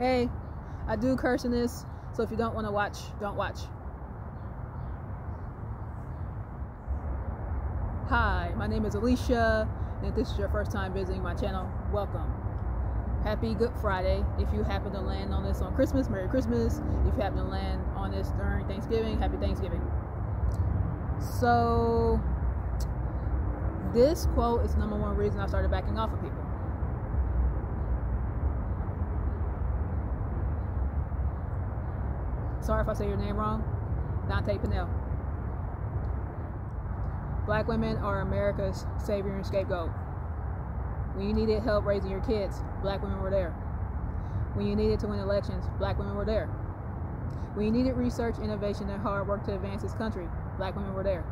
Hey, I do curse in this, so if you don't want to watch, don't watch. Hi, my name is Alicia, and if this is your first time visiting my channel, welcome. Happy Good Friday. If you happen to land on this on Christmas, Merry Christmas. If you happen to land on this during Thanksgiving, Happy Thanksgiving. So, this quote is the #1 reason I started backing off of people. Sorry if I say your name wrong. Dante Pinnell. Black women are America's savior and scapegoat. When you needed help raising your kids, black women were there. When you needed to win elections, black women were there. When you needed research, innovation, and hard work to advance this country, black women were there.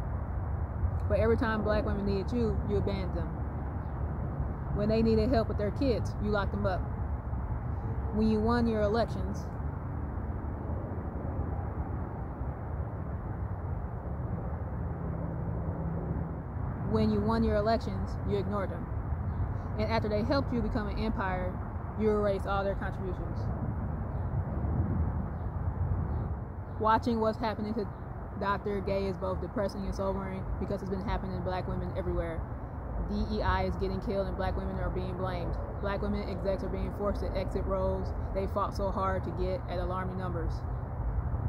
But every time black women needed you, you abandoned them. When they needed help with their kids, you locked them up. When you won your elections, you ignored them. And after they helped you become an empire, you erased all their contributions. Watching what's happening to Dr. Gay is both depressing and sobering because it's been happening to black women everywhere. DEI is getting killed and black women are being blamed. Black women execs are being forced to exit roles they fought so hard to get at alarming numbers.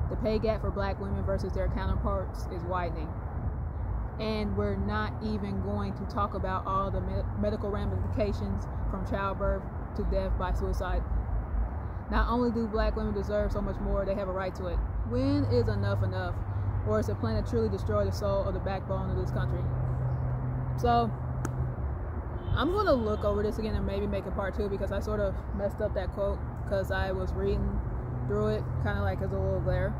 The pay gap for black women versus their counterparts is widening. And we're not even going to talk about all the medical ramifications from childbirth to death by suicide. Not only do black women deserve so much more, they have a right to it. When is enough enough? Or is the plan to truly destroy the soul of the backbone of this country? So, I'm going to look over this again and maybe make a part 2 because I sort of messed up that quote because I was reading through it kind of like as a little glare.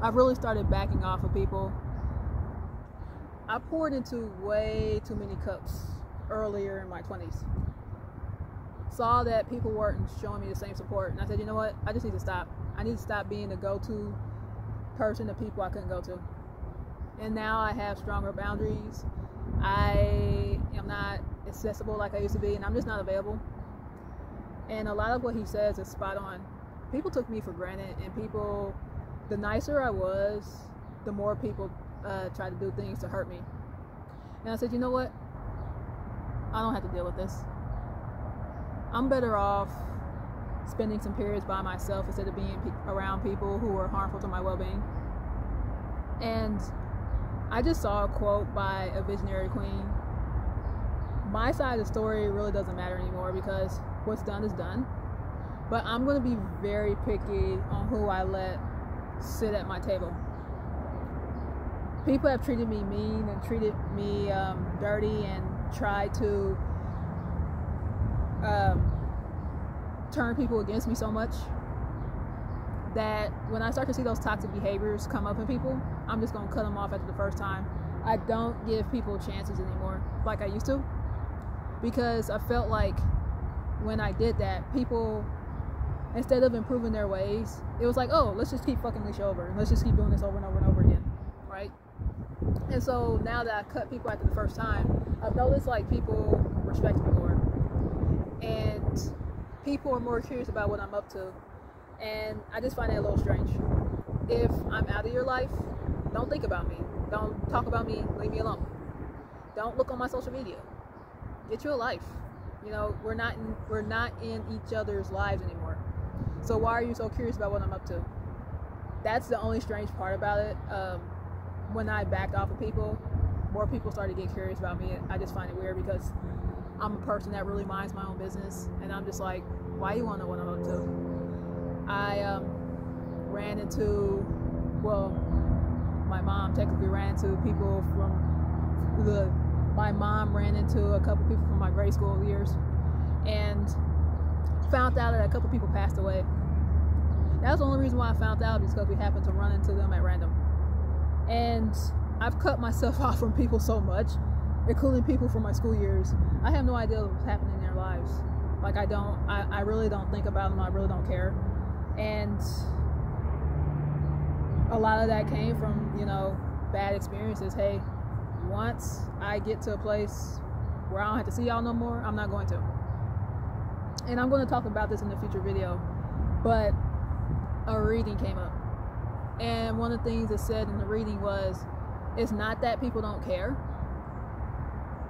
I've really started backing off of people. I poured into way too many cups earlier in my 20s. Saw that people weren't showing me the same support, and I said, you know what? I just need to stop. I need to stop being the go-to person to people I couldn't go to. And now I have stronger boundaries. I am not accessible like I used to be, and I'm just not available. And a lot of what he says is spot on. People took me for granted, and people, the nicer I was, the more people try to do things to hurt me. And I said, you know what? I don't have to deal with this. I'm better off spending some periods by myself instead of being around people who are harmful to my well-being. And I just saw a quote by a visionary queen. My side of the story really doesn't matter anymore because what's done is done. But I'm going to be very picky on who I let sit at my table. People have treated me mean and treated me dirty and tried to turn people against me so much that when I start to see those toxic behaviors come up in people, I'm just going to cut them off after the first time. I don't give people chances anymore like I used to because I felt like when I did that, people, instead of improving their ways, it was like, oh, let's just keep fucking Alicia over and let's just keep doing this over and over and over again, right? And so now that I cut people after the first time, I've noticed like people respect me more. And people are more curious about what I'm up to. And I just find that a little strange. If I'm out of your life, don't think about me. Don't talk about me, leave me alone. Don't look on my social media. Get you a life. You know, we're not in each other's lives anymore. So why are you so curious about what I'm up to? That's the only strange part about it. When I backed off of people, more people started to get curious about me. I just find it weird because I'm a person that really minds my own business, and I'm just like, why you want to know what I'm up to? I ran into, well, my mom technically ran into people my mom ran into a couple people from my grade school years, and found out that a couple people passed away. That was the only reason why I found out, because we happened to run into them at random. And I've cut myself off from people so much, including people from my school years. I have no idea what's happening in their lives. Like I really don't think about them. I really don't care. And a lot of that came from, you know, bad experiences. Hey, once I get to a place where I don't have to see y'all no more, I'm not going to. And I'm going to talk about this in a future video. but a reading came up. And one of the things that said in the reading was, it's not that people don't care.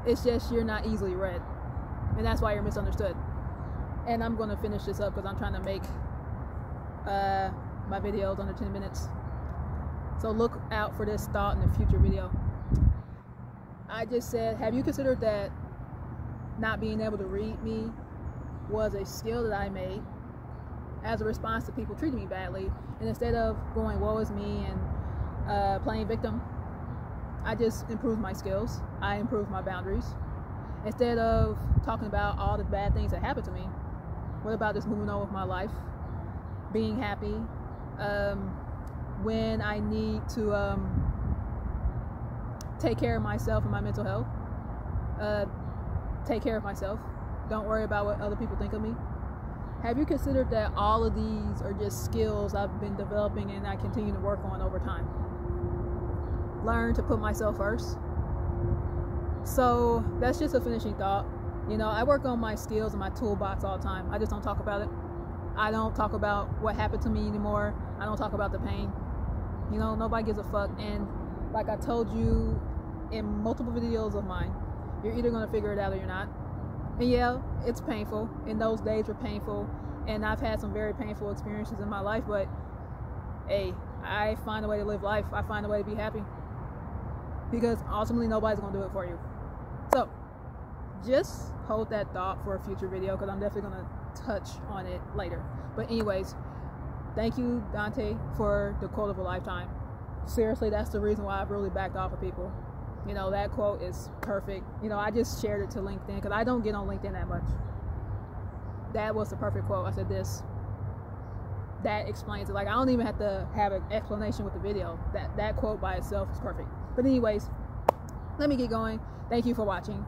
It's just you're not easily read. And that's why you're misunderstood. And I'm going to finish this up because I'm trying to make my videos under 10 minutes. So look out for this thought in the future video. I just said, have you considered that not being able to read me was a skill that I made as a response to people treating me badly? And instead of going, woe is me, and playing victim, I just improved my skills. I improved my boundaries. Instead of talking about all the bad things that happened to me, what about just moving on with my life, being happy, when I need to take care of myself and my mental health, take care of myself, don't worry about what other people think of me. Have you considered that all of these are just skills I've been developing and I continue to work on over time? Learn to put myself first. So that's just a finishing thought. You know, I work on my skills and my toolbox all the time. I just don't talk about it. I don't talk about what happened to me anymore. I don't talk about the pain. You know, nobody gives a fuck. And like I told you in multiple videos of mine, you're either going to figure it out or you're not. And yeah, it's painful. And those days were painful. And I've had some very painful experiences in my life. But hey, I find a way to live life. I find a way to be happy. Because ultimately nobody's going to do it for you. So just hold that thought for a future video, because I'm definitely going to touch on it later. But anyways, thank you, Dante, for the quote of a lifetime. Seriously, that's the reason why I've really backed off of people. You know, that quote is perfect. You know, I just shared it to LinkedIn because I don't get on LinkedIn that much. That was the perfect quote. I said this. That explains it. Like, I don't even have to have an explanation with the video. That quote by itself is perfect. But anyways, let me get going. Thank you for watching.